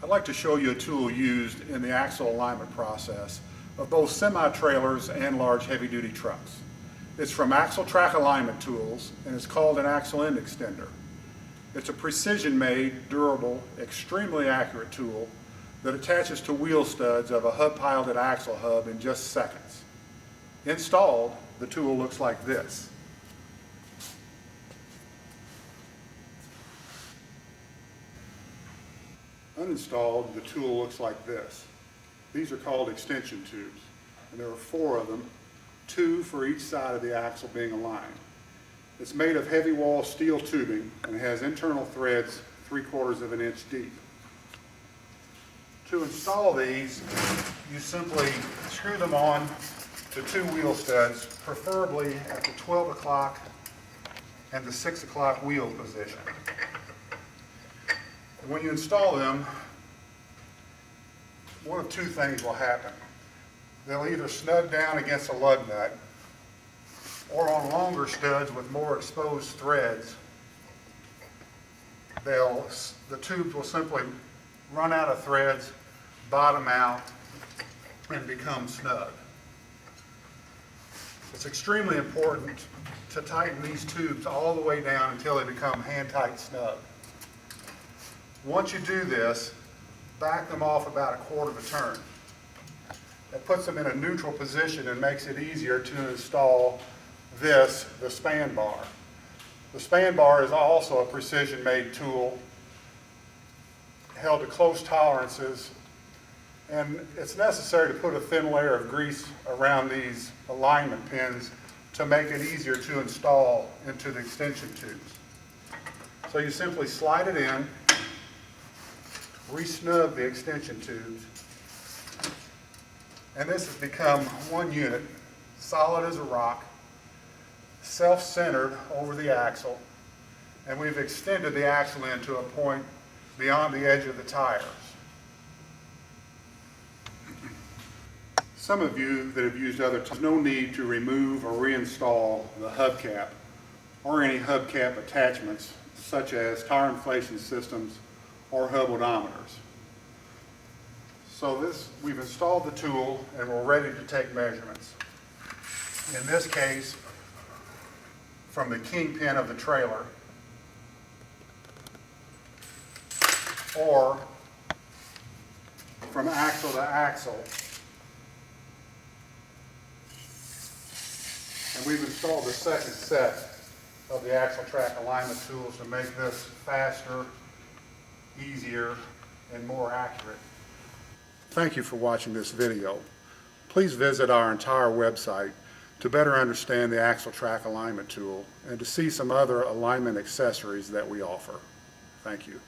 I'd like to show you a tool used in the axle alignment process of both semi-trailers and large heavy-duty trucks. It's from Axletrac Alignment Tools and it's called an axle end extender. It's a precision-made, durable, extremely accurate tool that attaches to wheel studs of a hub-piloted axle hub in just seconds. Installed, the tool looks like this. Uninstalled, the tool looks like this. These are called extension tubes, and there are 4 of them, 2 for each side of the axle being aligned. It's made of heavy wall steel tubing and has internal threads 3/4 of an inch deep. To install these, you simply screw them on to 2 wheel studs, preferably at the 12 o'clock and the 6 o'clock wheel position. When you install them, one of 2 things will happen. They'll either snug down against a lug nut, or on longer studs with more exposed threads, the tubes will simply run out of threads, bottom out, and become snug. It's extremely important to tighten these tubes all the way down until they become hand-tight snug. Once you do this, back them off about 1/4 of a turn. That puts them in a neutral position and makes it easier to install the span bar. The span bar is also a precision-made tool held to close tolerances, and it's necessary to put a thin layer of grease around these alignment pins to make it easier to install into the extension tubes. So you simply slide it in, re-snug the extension tubes, and this has become one unit, solid as a rock, self-centered over the axle, and we've extended the axle end to a point beyond the edge of the tires. Some of you that have used other tools, no need to remove or reinstall the hubcap or any hubcap attachments such as tire inflation systems or hub odometers. So we've installed the tool and we're ready to take measurements. In this case, from the kingpin of the trailer, or from axle to axle. And we've installed the second set of the Axletrac alignment tools to make this faster, easier, and more accurate. Thank you for watching this video. Please visit our entire website to better understand the Axletrac alignment tool and to see some other alignment accessories that we offer. Thank you.